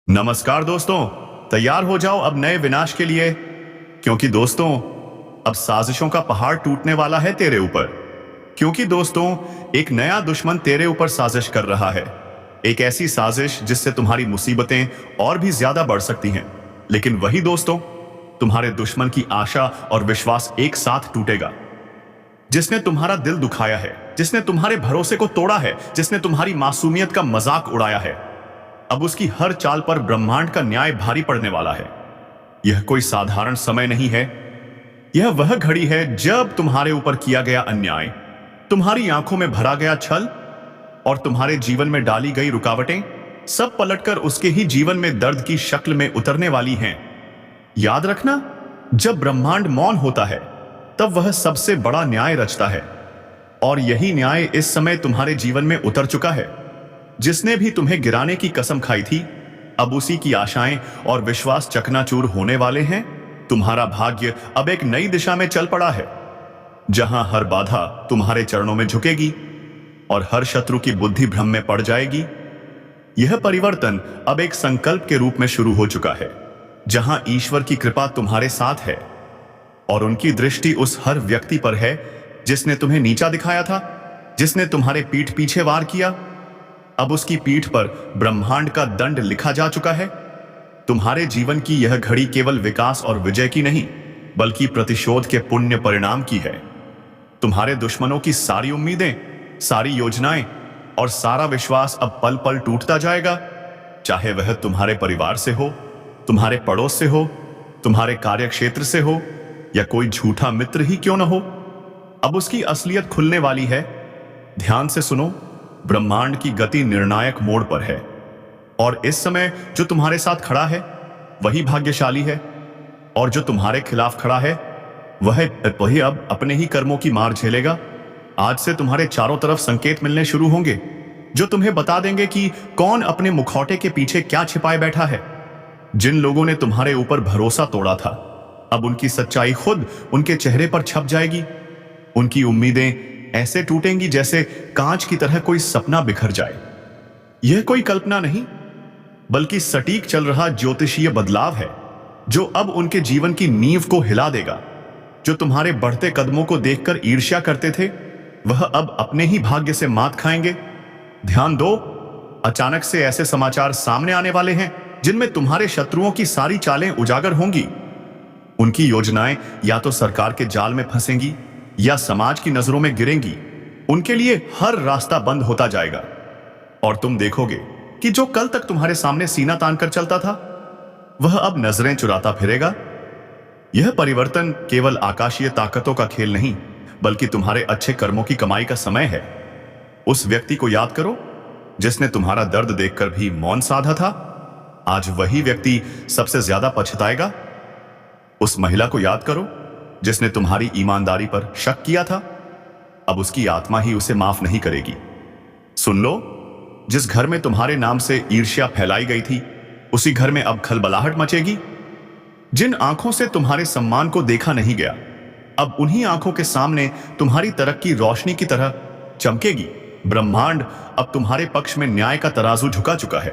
नमस्कार दोस्तों। तैयार हो जाओ अब नए विनाश के लिए, क्योंकि दोस्तों अब साजिशों का पहाड़ टूटने वाला है तेरे ऊपर। क्योंकि दोस्तों एक नया दुश्मन तेरे ऊपर साजिश कर रहा है। एक ऐसी साजिश जिससे तुम्हारी मुसीबतें और भी ज्यादा बढ़ सकती हैं। लेकिन वही दोस्तों तुम्हारे दुश्मन की आशा और विश्वास एक साथ टूटेगा। जिसने तुम्हारा दिल दुखाया है, जिसने तुम्हारे भरोसे को तोड़ा है, जिसने तुम्हारी मासूमियत का मजाक उड़ाया है, अब उसकी हर चाल पर ब्रह्मांड का न्याय भारी पड़ने वाला है। यह कोई साधारण समय नहीं है। यह वह घड़ी है जब तुम्हारे ऊपर किया गया अन्याय, तुम्हारी आंखों में भरा गया छल और तुम्हारे जीवन में डाली गई रुकावटें सब पलटकर उसके ही जीवन में दर्द की शक्ल में उतरने वाली हैं। याद रखना, जब ब्रह्मांड मौन होता है तब वह सबसे बड़ा न्याय रचता है। और यही न्याय इस समय तुम्हारे जीवन में उतर चुका है। जिसने भी तुम्हें गिराने की कसम खाई थी, अब उसी की आशाएं और विश्वास चकनाचूर होने वाले हैं। तुम्हारा भाग्य अब एक नई दिशा में चल पड़ा है, जहां हर बाधा तुम्हारे चरणों में झुकेगी और हर शत्रु की बुद्धि भ्रम में पड़ जाएगी। यह परिवर्तन अब एक संकल्प के रूप में शुरू हो चुका है, जहां ईश्वर की कृपा तुम्हारे साथ है और उनकी दृष्टि उस हर व्यक्ति पर है जिसने तुम्हें नीचा दिखाया था, जिसने तुम्हारे पीठ पीछे वार किया। अब उसकी पीठ पर ब्रह्मांड का दंड लिखा जा चुका है। तुम्हारे जीवन की यह घड़ी केवल विकास और विजय की नहीं, बल्कि प्रतिशोध के पुण्य परिणाम की है। तुम्हारे दुश्मनों की सारी उम्मीदें, सारी योजनाएं और सारा विश्वास अब पल पल टूटता जाएगा। चाहे वह तुम्हारे परिवार से हो, तुम्हारे पड़ोस से हो, तुम्हारे कार्यक्षेत्र से हो या कोई झूठा मित्र ही क्यों न हो, अब उसकी असलियत खुलने वाली है। ध्यान से सुनो, ब्रह्मांड की गति निर्णायक मोड़ पर है और इस समय जो तुम्हारे साथ खड़ा है वही भाग्यशाली है, और जो तुम्हारे खिलाफ खड़ा है वही अब अपने ही कर्मों की मार झेलेगा। आज से तुम्हारे चारों तरफ संकेत मिलने शुरू होंगे जो तुम्हें बता देंगे कि कौन अपने मुखौटे के पीछे क्या छिपाए बैठा है। जिन लोगों ने तुम्हारे ऊपर भरोसा तोड़ा था, अब उनकी सच्चाई खुद उनके चेहरे पर छप जाएगी। उनकी उम्मीदें ऐसे टूटेंगी जैसे कांच की तरह कोई सपना बिखर जाए। यह कोई कल्पना नहीं, बल्कि सटीक चल रहा ज्योतिषीय बदलाव है जो अब उनके जीवन की नींव को हिला देगा। जो तुम्हारे बढ़ते कदमों को देखकर ईर्ष्या करते थे, वह अब अपने ही भाग्य से मात खाएंगे। ध्यान दो, अचानक से ऐसे समाचार सामने आने वाले हैं जिनमें तुम्हारे शत्रुओं की सारी चालें उजागर होंगी। उनकी योजनाएं या तो सरकार के जाल में फंसेंगी या समाज की नजरों में गिरेंगी। उनके लिए हर रास्ता बंद होता जाएगा और तुम देखोगे कि जो कल तक तुम्हारे सामने सीना तानकर चलता था, वह अब नजरें चुराता फिरेगा। यह परिवर्तन केवल आकाशीय ताकतों का खेल नहीं, बल्कि तुम्हारे अच्छे कर्मों की कमाई का समय है। उस व्यक्ति को याद करो जिसने तुम्हारा दर्द देखकर भी मौन साधा था। आज वही व्यक्ति सबसे ज्यादा पछताएगा। उस महिला को याद करो जिसने तुम्हारी ईमानदारी पर शक किया था, अब उसकी आत्मा ही उसे माफ नहीं करेगी। सुन लो, जिस घर में तुम्हारे नाम से ईर्ष्या फैलाई गई थी, उसी घर में अब खलबलाहट मचेगी। जिन आंखों से तुम्हारे सम्मान को देखा नहीं गया, अब उन्हीं आंखों के सामने तुम्हारी तरक्की रोशनी की तरह चमकेगी। ब्रह्मांड अब तुम्हारे पक्ष में न्याय का तराजू झुका चुका है,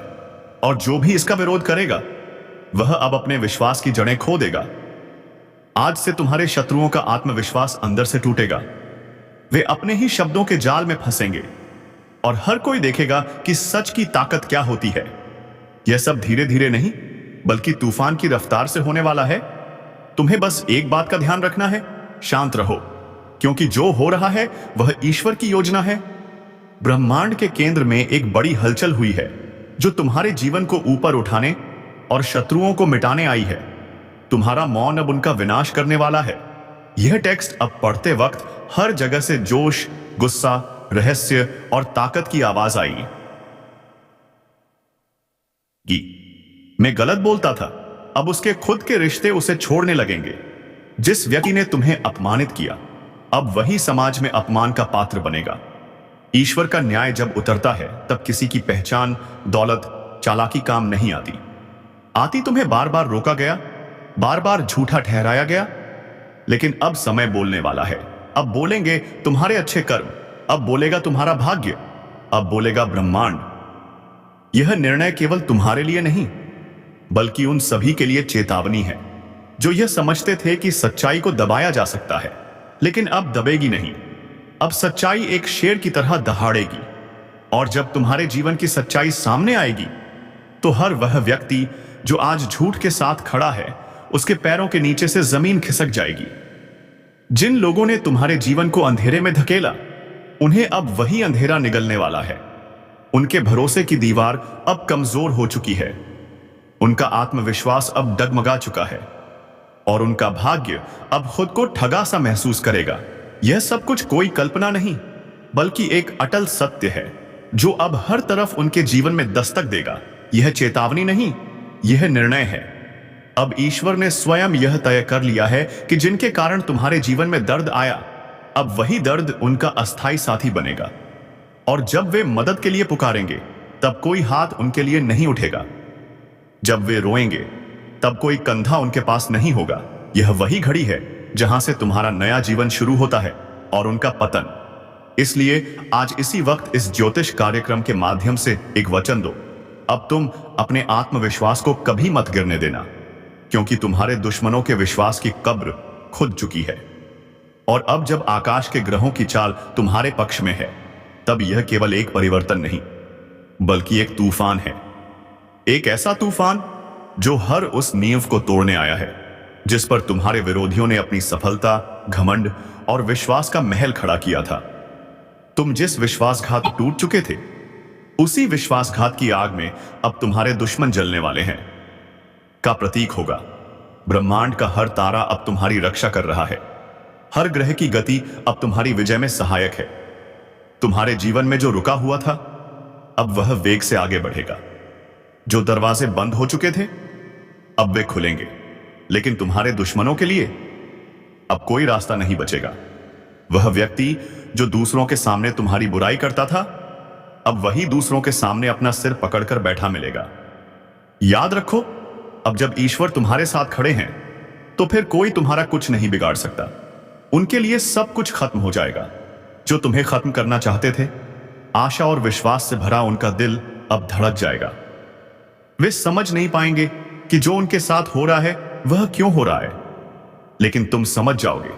और जो भी इसका विरोध करेगा वह अब अपने विश्वास की जड़ें खो देगा। आज से तुम्हारे शत्रुओं का आत्मविश्वास अंदर से टूटेगा। वे अपने ही शब्दों के जाल में फंसेंगे और हर कोई देखेगा कि सच की ताकत क्या होती है। यह सब धीरे धीरे नहीं, बल्कि तूफान की रफ्तार से होने वाला है। तुम्हें बस एक बात का ध्यान रखना है, शांत रहो, क्योंकि जो हो रहा है वह ईश्वर की योजना है। ब्रह्मांड के केंद्र में एक बड़ी हलचल हुई है जो तुम्हारे जीवन को ऊपर उठाने और शत्रुओं को मिटाने आई है। तुम्हारा मौन अब उनका विनाश करने वाला है। यह टेक्स्ट अब पढ़ते वक्त हर जगह से जोश, गुस्सा, रहस्य और ताकत की आवाज आएगी। मैं गलत बोलता था, अब उसके खुद के रिश्ते उसे छोड़ने लगेंगे। जिस व्यक्ति ने तुम्हें अपमानित किया, अब वही समाज में अपमान का पात्र बनेगा। ईश्वर का न्याय जब उतरता है, तब किसी की पहचान, दौलत, चालाकी काम नहीं आती। तुम्हें बार बार रोका गया, बार बार झूठा ठहराया गया, लेकिन अब समय बोलने वाला है। अब बोलेंगे तुम्हारे अच्छे कर्म, अब बोलेगा तुम्हारा भाग्य, अब बोलेगा ब्रह्मांड। यह निर्णय केवल तुम्हारे लिए नहीं, बल्कि उन सभी के लिए चेतावनी है जो यह समझते थे कि सच्चाई को दबाया जा सकता है, लेकिन अब दबेगी नहीं। अब सच्चाई एक शेर की तरह दहाड़ेगी, और जब तुम्हारे जीवन की सच्चाई सामने आएगी तो हर वह व्यक्ति जो आज झूठ के साथ खड़ा है, उसके पैरों के नीचे से जमीन खिसक जाएगी। जिन लोगों ने तुम्हारे जीवन को अंधेरे में धकेला, उन्हें अब वही अंधेरा निगलने वाला है। उनके भरोसे की दीवार अब कमजोर हो चुकी है, उनका आत्मविश्वास अब डगमगा चुका है, और उनका भाग्य अब खुद को ठगा सा महसूस करेगा। यह सब कुछ कोई कल्पना नहीं, बल्कि एक अटल सत्य है जो अब हर तरफ उनके जीवन में दस्तक देगा। यह चेतावनी नहीं, यह निर्णय है। अब ईश्वर ने स्वयं यह तय कर लिया है कि जिनके कारण तुम्हारे जीवन में दर्द आया, अब वही दर्द उनका अस्थायी साथी बनेगा। और जब वे मदद के लिए पुकारेंगे, तब कोई हाथ उनके लिए नहीं उठेगा। जब वे रोएंगे, तब कोई कंधा उनके पास नहीं होगा। यह वही घड़ी है जहां से तुम्हारा नया जीवन शुरू होता है और उनका पतन। इसलिए आज इसी वक्त इस ज्योतिष कार्यक्रम के माध्यम से एक वचन दो। अब तुम अपने आत्मविश्वास को कभी मत गिरने देना, क्योंकि तुम्हारे दुश्मनों के विश्वास की कब्र खुद चुकी है। और अब जब आकाश के ग्रहों की चाल तुम्हारे पक्ष में है, तब यह केवल एक परिवर्तन नहीं, बल्कि एक तूफान है। एक ऐसा तूफान जो हर उस नींव को तोड़ने आया है जिस पर तुम्हारे विरोधियों ने अपनी सफलता, घमंड और विश्वास का महल खड़ा किया था। तुम जिस विश्वासघात टूट चुके थे, उसी विश्वासघात की आग में अब तुम्हारे दुश्मन जलने वाले हैं का प्रतीक होगा। ब्रह्मांड का हर तारा अब तुम्हारी रक्षा कर रहा है। हर ग्रह की गति अब तुम्हारी विजय में सहायक है। तुम्हारे जीवन में जो रुका हुआ था, अब वह वेग से आगे बढ़ेगा। जो दरवाजे बंद हो चुके थे, अब वे खुलेंगे। लेकिन तुम्हारे दुश्मनों के लिए अब कोई रास्ता नहीं बचेगा। वह व्यक्ति जो दूसरों के सामने तुम्हारी बुराई करता था, अब वही दूसरों के सामने अपना सिर पकड़कर बैठा मिलेगा। याद रखो, अब जब ईश्वर तुम्हारे साथ खड़े हैं, तो फिर कोई तुम्हारा कुछ नहीं बिगाड़ सकता। उनके लिए सब कुछ खत्म हो जाएगा जो तुम्हें खत्म करना चाहते थे। आशा और विश्वास से भरा उनका दिल अब धड़क जाएगा। वे समझ नहीं पाएंगे कि जो उनके साथ हो रहा है वह क्यों हो रहा है, लेकिन तुम समझ जाओगे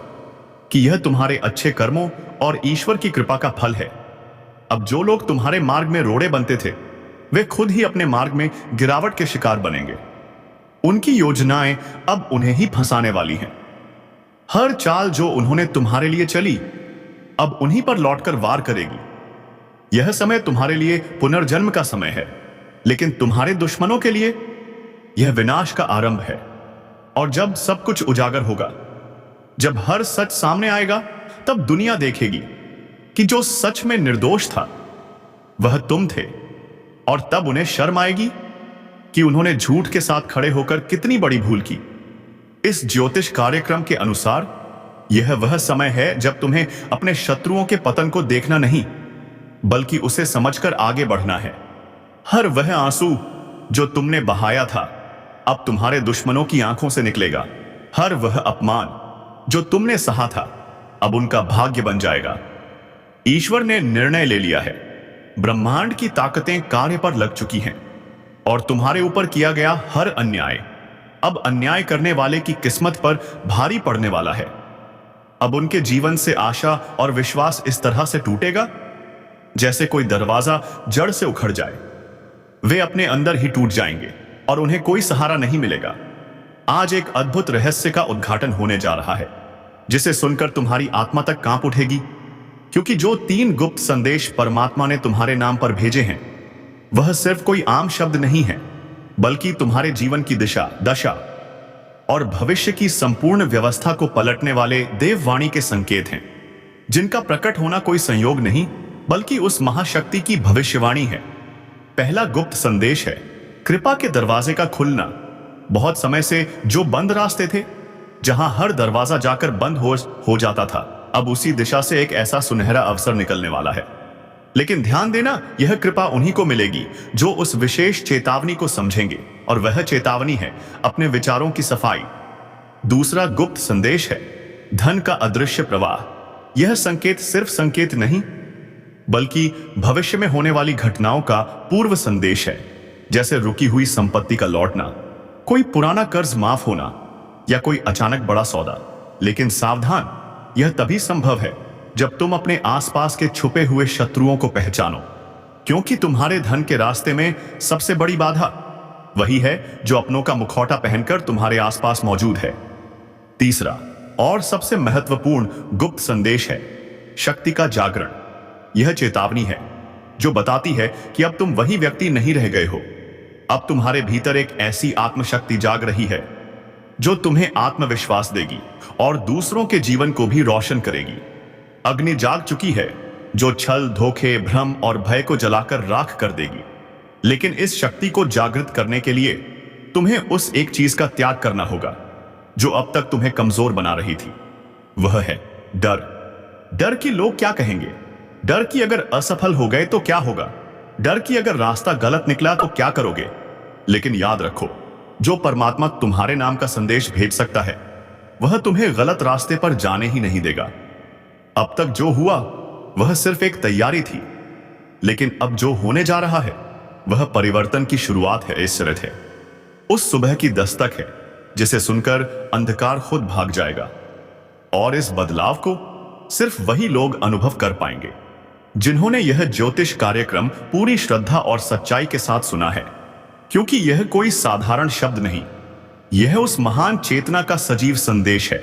कि यह तुम्हारे अच्छे कर्मों और ईश्वर की कृपा का फल है। अब जो लोग तुम्हारे मार्ग में रोड़े बनते थे, वे खुद ही अपने मार्ग में गिरावट के शिकार बनेंगे। उनकी योजनाएं अब उन्हें ही फंसाने वाली हैं। हर चाल जो उन्होंने तुम्हारे लिए चली, अब उन्हीं पर लौटकर वार करेगी। यह समय तुम्हारे लिए पुनर्जन्म का समय है, लेकिन तुम्हारे दुश्मनों के लिए यह विनाश का आरंभ है। और जब सब कुछ उजागर होगा, जब हर सच सामने आएगा, तब दुनिया देखेगी कि जो सच में निर्दोष था वह तुम थे। और तब उन्हें शर्म आएगी कि उन्होंने झूठ के साथ खड़े होकर कितनी बड़ी भूल की। इस ज्योतिष कार्यक्रम के अनुसार यह वह समय है जब तुम्हें अपने शत्रुओं के पतन को देखना नहीं, बल्कि उसे समझकर आगे बढ़ना है। हर वह आंसू जो तुमने बहाया था, अब तुम्हारे दुश्मनों की आंखों से निकलेगा। हर वह अपमान जो तुमने सहा था, अब उनका भाग्य बन जाएगा। ईश्वर ने निर्णय ले लिया है। ब्रह्मांड की ताकतें कार्य पर लग चुकी हैं, और तुम्हारे ऊपर किया गया हर अन्याय अब अन्याय करने वाले की किस्मत पर भारी पड़ने वाला है। अब उनके जीवन से आशा और विश्वास इस तरह से टूटेगा जैसे कोई दरवाजा जड़ से उखड़ जाए। वे अपने अंदर ही टूट जाएंगे और उन्हें कोई सहारा नहीं मिलेगा। आज एक अद्भुत रहस्य का उद्घाटन होने जा रहा है, जिसे सुनकर तुम्हारी आत्मा तक कांप उठेगी, क्योंकि जो 3 गुप्त संदेश परमात्मा ने तुम्हारे नाम पर भेजे हैं, वह सिर्फ कोई आम शब्द नहीं है, बल्कि तुम्हारे जीवन की दिशा, दशा और भविष्य की संपूर्ण व्यवस्था को पलटने वाले देववाणी के संकेत हैं, जिनका प्रकट होना कोई संयोग नहीं, बल्कि उस महाशक्ति की भविष्यवाणी है। पहला गुप्त संदेश है कृपा के दरवाजे का खुलना। बहुत समय से जो बंद रास्ते थे, जहां हर दरवाजा जाकर बंद हो जाता था, अब उसी दिशा से एक ऐसा सुनहरा अवसर निकलने वाला है। लेकिन ध्यान देना, यह कृपा उन्हीं को मिलेगी जो उस विशेष चेतावनी को समझेंगे, और वह चेतावनी है अपने विचारों की सफाई। दूसरा गुप्त संदेश है धन का अदृश्य प्रवाह। यह संकेत सिर्फ संकेत नहीं, बल्कि भविष्य में होने वाली घटनाओं का पूर्व संदेश है, जैसे रुकी हुई संपत्ति का लौटना, कोई पुराना कर्ज माफ होना या कोई अचानक बड़ा सौदा। लेकिन सावधान, यह तभी संभव है जब तुम अपने आसपास के छुपे हुए शत्रुओं को पहचानो, क्योंकि तुम्हारे धन के रास्ते में सबसे बड़ी बाधा वही है जो अपनों का मुखौटा पहनकर तुम्हारे आसपास मौजूद है। तीसरा और सबसे महत्वपूर्ण गुप्त संदेश है शक्ति का जागरण। यह चेतावनी है जो बताती है कि अब तुम वही व्यक्ति नहीं रह गए हो। अब तुम्हारे भीतर एक ऐसी आत्मशक्ति जाग रही है जो तुम्हें आत्मविश्वास देगी और दूसरों के जीवन को भी रोशन करेगी। अग्नि जाग चुकी है जो छल, धोखे, भ्रम और भय को जलाकर राख कर देगी। लेकिन इस शक्ति को जागृत करने के लिए तुम्हें उस एक चीज का त्याग करना होगा जो अब तक तुम्हें कमजोर बना रही थी। वह है डर। डर कि लोग क्या कहेंगे, डर कि अगर असफल हो गए तो क्या होगा, डर कि अगर रास्ता गलत निकला तो क्या करोगे। लेकिन याद रखो, जो परमात्मा तुम्हारे नाम का संदेश भेज सकता है वह तुम्हें गलत रास्ते पर जाने ही नहीं देगा। अब तक जो हुआ वह सिर्फ एक तैयारी थी, लेकिन अब जो होने जा रहा है वह परिवर्तन की शुरुआत है। इशरत है, उस सुबह की दस्तक है जिसे सुनकर अंधकार खुद भाग जाएगा। और इस बदलाव को सिर्फ वही लोग अनुभव कर पाएंगे जिन्होंने यह ज्योतिष कार्यक्रम पूरी श्रद्धा और सच्चाई के साथ सुना है, क्योंकि यह कोई साधारण शब्द नहीं, यह उस महान चेतना का सजीव संदेश है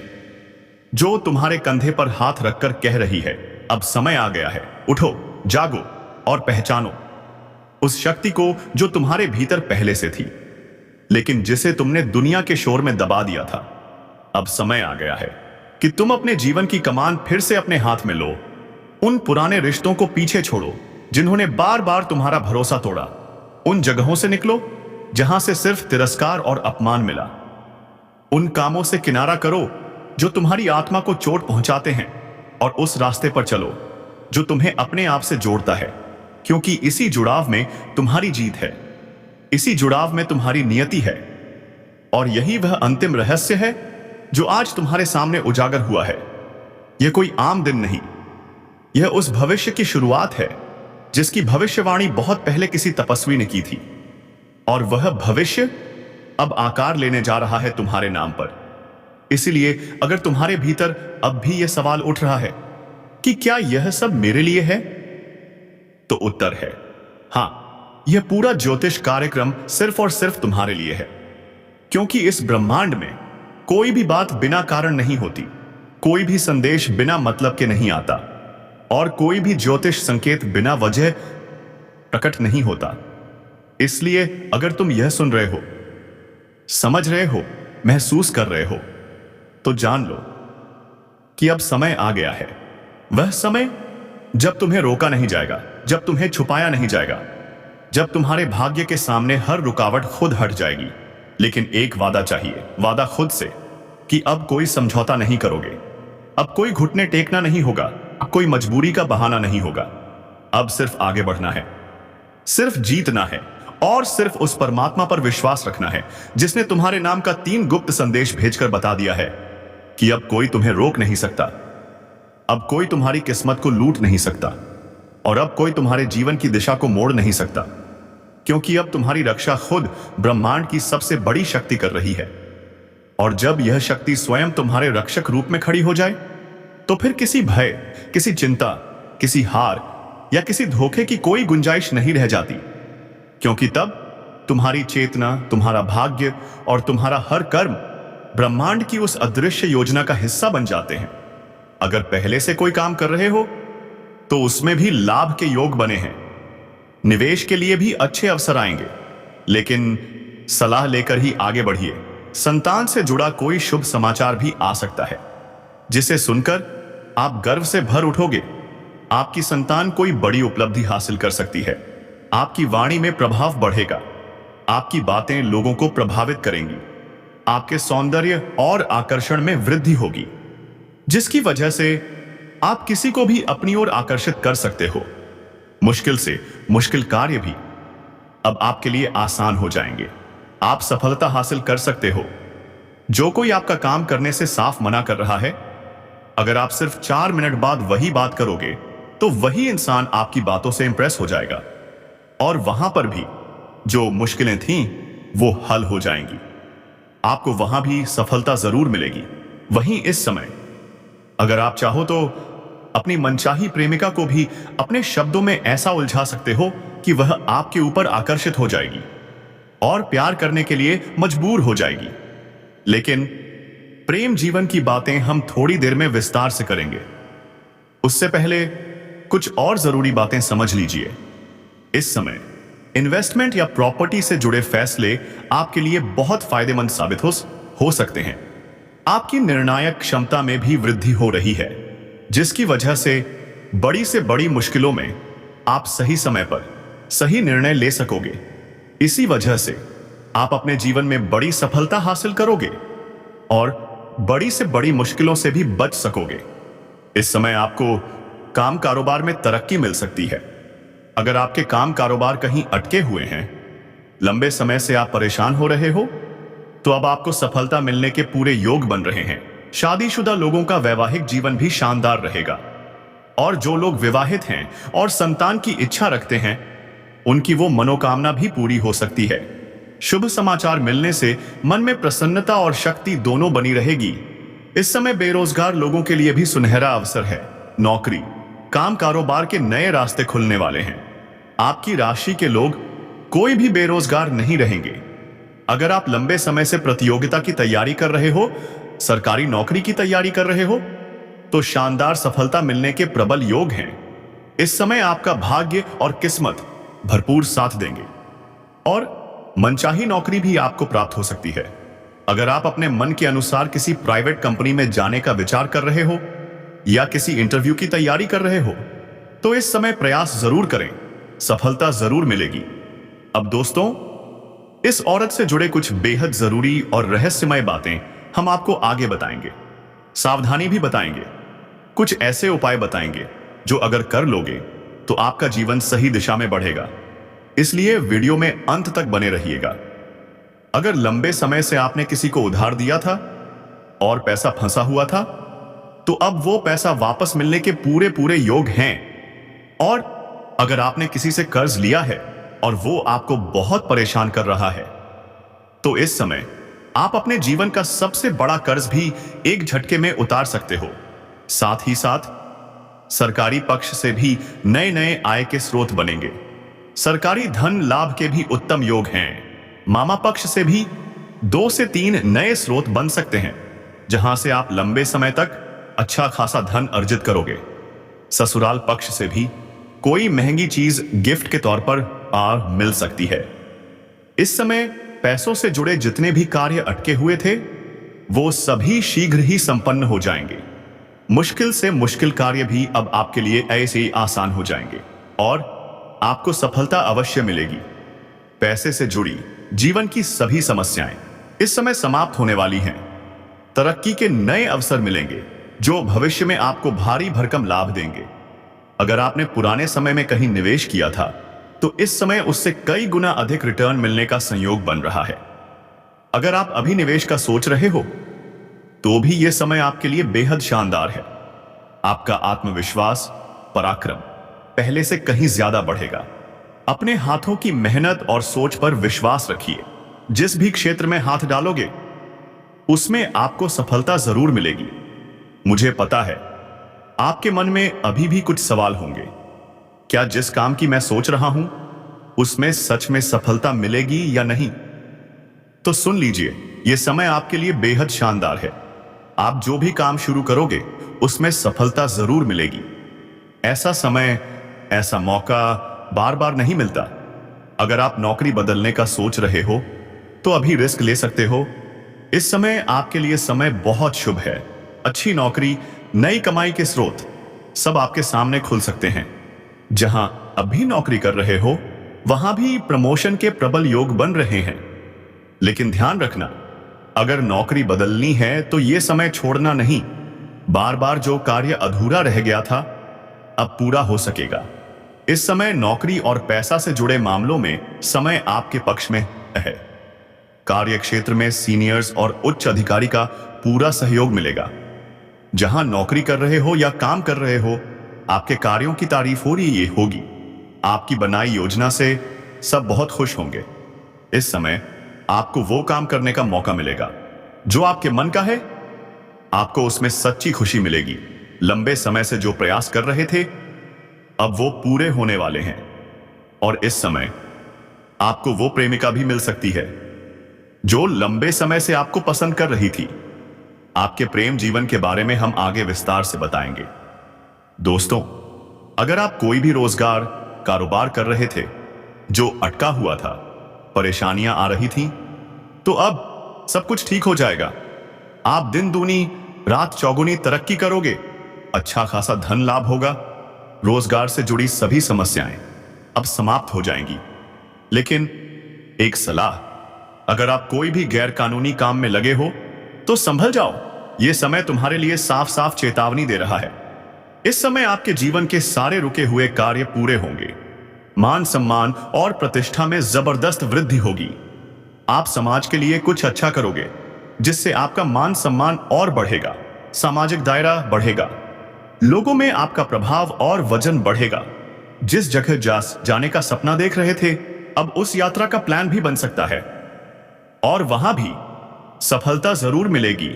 जो तुम्हारे कंधे पर हाथ रखकर कह रही है, अब समय आ गया है, उठो, जागो और पहचानो उस शक्ति को जो तुम्हारे भीतर पहले से थी, लेकिन जिसे तुमने दुनिया के शोर में दबा दिया था। अब समय आ गया है कि तुम अपने जीवन की कमान फिर से अपने हाथ में लो। उन पुराने रिश्तों को पीछे छोड़ो जिन्होंने बार बार तुम्हारा भरोसा तोड़ा। उन जगहों से निकलो जहां से सिर्फ तिरस्कार और अपमान मिला। उन कामों से किनारा करो जो तुम्हारी आत्मा को चोट पहुंचाते हैं और उस रास्ते पर चलो जो तुम्हें अपने आप से जोड़ता है, क्योंकि इसी जुड़ाव में तुम्हारी जीत है, इसी जुड़ाव में तुम्हारी नियति है। और यही वह अंतिम रहस्य है जो आज तुम्हारे सामने उजागर हुआ है। यह कोई आम दिन नहीं, यह उस भविष्य की शुरुआत है जिसकी भविष्यवाणी बहुत पहले किसी तपस्वी ने की थी। और वह भविष्य अब आकार लेने जा रहा है तुम्हारे नाम पर। इसलिए अगर तुम्हारे भीतर अब भी यह सवाल उठ रहा है कि क्या यह सब मेरे लिए है, तो उत्तर है हां, यह पूरा ज्योतिष कार्यक्रम सिर्फ और सिर्फ तुम्हारे लिए है। क्योंकि इस ब्रह्मांड में कोई भी बात बिना कारण नहीं होती, कोई भी संदेश बिना मतलब के नहीं आता, और कोई भी ज्योतिष संकेत बिना वजह प्रकट नहीं होता। इसलिए अगर तुम यह सुन रहे हो, समझ रहे हो, महसूस कर रहे हो, तो जान लो कि अब समय आ गया है। वह समय जब तुम्हें रोका नहीं जाएगा, जब तुम्हें छुपाया नहीं जाएगा, जब तुम्हारे भाग्य के सामने हर रुकावट खुद हट जाएगी। लेकिन एक वादा चाहिए, वादा खुद से कि अब कोई समझौता नहीं करोगे, अब कोई घुटने टेकना नहीं होगा, अब कोई मजबूरी का बहाना नहीं होगा। अब सिर्फ आगे बढ़ना है, सिर्फ जीतना है और सिर्फ उस परमात्मा पर विश्वास रखना है जिसने तुम्हारे नाम का 3 गुप्त संदेश भेजकर बता दिया है कि अब कोई तुम्हें रोक नहीं सकता, अब कोई तुम्हारी किस्मत को लूट नहीं सकता, और अब कोई तुम्हारे जीवन की दिशा को मोड़ नहीं सकता, क्योंकि अब तुम्हारी रक्षा खुद ब्रह्मांड की सबसे बड़ी शक्ति कर रही है। और जब यह शक्ति स्वयं तुम्हारे रक्षक रूप में खड़ी हो जाए, तो फिर किसी भय, किसी चिंता, किसी हार या किसी धोखे की कोई गुंजाइश नहीं रह जाती, क्योंकि तब तुम्हारी चेतना, तुम्हारा भाग्य और तुम्हारा हर कर्म ब्रह्मांड की उस अदृश्य योजना का हिस्सा बन जाते हैं। अगर पहले से कोई काम कर रहे हो तो उसमें भी लाभ के योग बने हैं, निवेश के लिए भी अच्छे अवसर आएंगे, लेकिन सलाह लेकर ही आगे बढ़िए। संतान से जुड़ा कोई शुभ समाचार भी आ सकता है जिसे सुनकर आप गर्व से भर उठोगे। आपकी संतान कोई बड़ी उपलब्धि हासिल कर सकती है, आपकी वाणी में प्रभाव बढ़ेगा, आपकी बातें लोगों को प्रभावित करेंगी, आपके सौंदर्य और आकर्षण में वृद्धि होगी, जिसकी वजह से आप किसी को भी अपनी ओर आकर्षित कर सकते हो। मुश्किल से मुश्किल कार्य भी अब आपके लिए आसान हो जाएंगे, आप सफलता हासिल कर सकते हो। जो कोई आपका काम करने से साफ मना कर रहा है, अगर आप सिर्फ 4 मिनट बाद वही बात करोगे तो वही इंसान आपकी बातों से इंप्रेस हो जाएगा, और वहां पर भी जो मुश्किलें थीं वो हल हो जाएंगी। आपको वहां भी सफलता जरूर मिलेगी। वहीं इस समय अगर आप चाहो तो अपनी मनचाही प्रेमिका को भी अपने शब्दों में ऐसा उलझा सकते हो कि वह आपके ऊपर आकर्षित हो जाएगी और प्यार करने के लिए मजबूर हो जाएगी। लेकिन प्रेम जीवन की बातें हम थोड़ी देर में विस्तार से करेंगे। उससे पहले कुछ और जरूरी बातें समझ लीजिए। इस समय इन्वेस्टमेंट या प्रॉपर्टी से जुड़े फैसले आपके लिए बहुत फायदेमंद साबित हो सकते हैं। आपकी निर्णायक क्षमता में भी वृद्धि हो रही है, जिसकी वजह से बड़ी मुश्किलों में आप सही समय पर सही निर्णय ले सकोगे। इसी वजह से आप अपने जीवन में बड़ी सफलता हासिल करोगे और बड़ी से बड़ी मुश्किलों से भी बच सकोगे। इस समय आपको काम कारोबार में तरक्की मिल सकती है। अगर आपके काम कारोबार कहीं अटके हुए हैं, लंबे समय से आप परेशान हो रहे हो, तो अब आपको सफलता मिलने के पूरे योग बन रहे हैं। शादीशुदा लोगों का वैवाहिक जीवन भी शानदार रहेगा और जो लोग विवाहित हैं और संतान की इच्छा रखते हैं, उनकी वो मनोकामना भी पूरी हो सकती है। शुभ समाचार मिलने से मन में प्रसन्नता और शक्ति दोनों बनी रहेगी। इस समय बेरोजगार लोगों के लिए भी सुनहरा अवसर है। नौकरी, काम कारोबार के नए रास्ते खुलने वाले हैं। आपकी राशि के लोग कोई भी बेरोजगार नहीं रहेंगे। अगर आप लंबे समय से प्रतियोगिता की तैयारी कर रहे हो, सरकारी नौकरी की तैयारी कर रहे हो, तो शानदार सफलता मिलने के प्रबल योग हैं। इस समय आपका भाग्य और किस्मत भरपूर साथ देंगे और मनचाही नौकरी भी आपको प्राप्त हो सकती है। अगर आप अपने मन के अनुसार किसी प्राइवेट कंपनी में जाने का विचार कर रहे हो या किसी इंटरव्यू की तैयारी कर रहे हो, तो इस समय प्रयास जरूर करें, सफलता जरूर मिलेगी। अब दोस्तों, इस औरत से जुड़े कुछ बेहद जरूरी और रहस्यमय बातें हम आपको आगे बताएंगे। सावधानी भी बताएंगे, कुछ ऐसे उपाय बताएंगे जो अगर कर लोगे तो आपका जीवन सही दिशा में बढ़ेगा। इसलिए वीडियो में अंत तक बने रहिएगा। अगर लंबे समय से आपने किसी को उधार दिया था और पैसा फंसा हुआ था, तो अब वो पैसा वापस मिलने के पूरे योग हैं। और अगर आपने किसी से कर्ज लिया है और वो आपको बहुत परेशान कर रहा है, तो इस समय आप अपने जीवन का सबसे बड़ा कर्ज भी एक झटके में उतार सकते हो। साथ ही साथ सरकारी पक्ष से भी नए आय के स्रोत बनेंगे। सरकारी धन लाभ के भी उत्तम योग हैं। मामा पक्ष से भी 2 से 3 नए स्रोत बन सकते हैं, जहां से आप लंबे समय तक अच्छा खासा धन अर्जित करोगे। ससुराल पक्ष से भी कोई महंगी चीज गिफ्ट के तौर पर मिल सकती है। इस समय पैसों से जुड़े जितने भी कार्य अटके हुए थे, वो सभी शीघ्र ही संपन्न हो जाएंगे। मुश्किल से मुश्किल कार्य भी अब आपके लिए ऐसे ही आसान हो जाएंगे और आपको सफलता अवश्य मिलेगी। पैसे से जुड़ी जीवन की सभी समस्याएं इस समय समाप्त होने वाली हैं। तरक्की के नए अवसर मिलेंगे जो भविष्य में आपको भारी भरकम लाभ देंगे। अगर आपने पुराने समय में कहीं निवेश किया था, तो इस समय उससे कई गुना अधिक रिटर्न मिलने का संयोग बन रहा है। अगर आप अभी निवेश का सोच रहे हो, तो भी यह समय आपके लिए बेहद शानदार है। आपका आत्मविश्वास, पराक्रम पहले से कहीं ज्यादा बढ़ेगा। अपने हाथों की मेहनत और सोच पर विश्वास रखिए। जिस भी क्षेत्र में हाथ डालोगे, उसमें आपको सफलता जरूर मिलेगी। मुझे पता है आपके मन में अभी भी कुछ सवाल होंगे। क्या जिस काम की मैं सोच रहा हूं, उसमें सच में सफलता मिलेगी या नहीं? तो सुन लीजिए, यह समय आपके लिए बेहद शानदार है। आप जो भी काम शुरू करोगे, उसमें सफलता जरूर मिलेगी। ऐसा समय, ऐसा मौका बार बार नहीं मिलता। अगर आप नौकरी बदलने का सोच रहे हो, तो अभी रिस्क ले सकते हो। इस समय आपके लिए समय बहुत शुभ है। अच्छी नौकरी, नई कमाई के स्रोत सब आपके सामने खुल सकते हैं। जहां अभी नौकरी कर रहे हो, वहां भी प्रमोशन के प्रबल योग बन रहे हैं। लेकिन ध्यान रखना, अगर नौकरी बदलनी है तो यह समय छोड़ना नहीं। बार बार जो कार्य अधूरा रह गया था, अब पूरा हो सकेगा। इस समय नौकरी और पैसा से जुड़े मामलों में समय आपके पक्ष में है। कार्य क्षेत्र में सीनियर्स और उच्च अधिकारी का पूरा सहयोग मिलेगा। जहां नौकरी कर रहे हो या काम कर रहे हो, आपके कार्यों की तारीफ हो रही होगी। आपकी बनाई योजना से सब बहुत खुश होंगे। इस समय आपको वो काम करने का मौका मिलेगा जो आपके मन का है। आपको उसमें सच्ची खुशी मिलेगी। लंबे समय से जो प्रयास कर रहे थे अब वो पूरे होने वाले हैं। और इस समय आपको वो प्रेमिका भी मिल सकती है जो लंबे समय से आपको पसंद कर रही थी। आपके प्रेम जीवन के बारे में हम आगे विस्तार से बताएंगे। दोस्तों, अगर आप कोई भी रोजगार कारोबार कर रहे थे जो अटका हुआ था, परेशानियां आ रही थीं, तो अब सब कुछ ठीक हो जाएगा। आप दिन दूनी रात चौगुनी तरक्की करोगे। अच्छा खासा धन लाभ होगा। रोजगार से जुड़ी सभी समस्याएं अब समाप्त हो जाएंगी। लेकिन एक सलाह, अगर आप कोई भी गैर कानूनी काम में लगे हो तो संभल जाओ। यह समय तुम्हारे लिए साफ साफ चेतावनी दे रहा है। इस समय आपके जीवन के सारे रुके हुए कार्य पूरे होंगे। मान सम्मान और प्रतिष्ठा में जबरदस्त वृद्धि होगी। आप समाज के लिए कुछ अच्छा करोगे जिससे आपका मान सम्मान और बढ़ेगा। सामाजिक दायरा बढ़ेगा। लोगों में आपका प्रभाव और वजन बढ़ेगा। जिस जगह जाने का सपना देख रहे थे अब उस यात्रा का प्लान भी बन सकता है और वहां भी सफलता जरूर मिलेगी।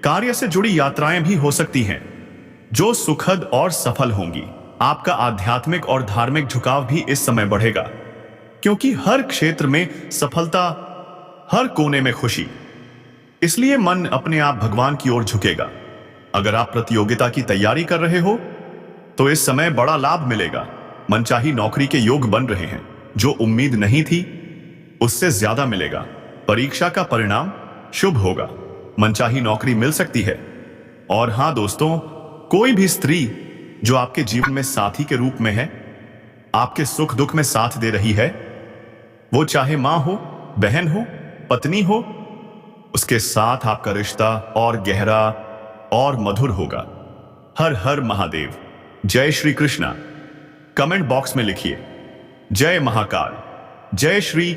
कार्य से जुड़ी यात्राएं भी हो सकती हैं जो सुखद और सफल होंगी। आपका आध्यात्मिक और धार्मिक झुकाव भी इस समय बढ़ेगा क्योंकि हर क्षेत्र में सफलता, हर कोने में खुशी। इसलिए मन अपने आप भगवान की ओर झुकेगा। अगर आप प्रतियोगिता की तैयारी कर रहे हो तो इस समय बड़ा लाभ मिलेगा। मनचाही नौकरी के योग बन रहे हैं। जो उम्मीद नहीं थी उससे ज्यादा मिलेगा। परीक्षा का परिणाम शुभ होगा। मनचाही नौकरी मिल सकती है। और हां दोस्तों, कोई भी स्त्री जो आपके जीवन में साथी के रूप में है, आपके सुख दुख में साथ दे रही है, वो चाहे मां हो, बहन हो, पत्नी हो, उसके साथ आपका रिश्ता और गहरा और मधुर होगा। हर हर महादेव। जय श्री कृष्णा। कमेंट बॉक्स में लिखिए जय महाकाल, जय श्री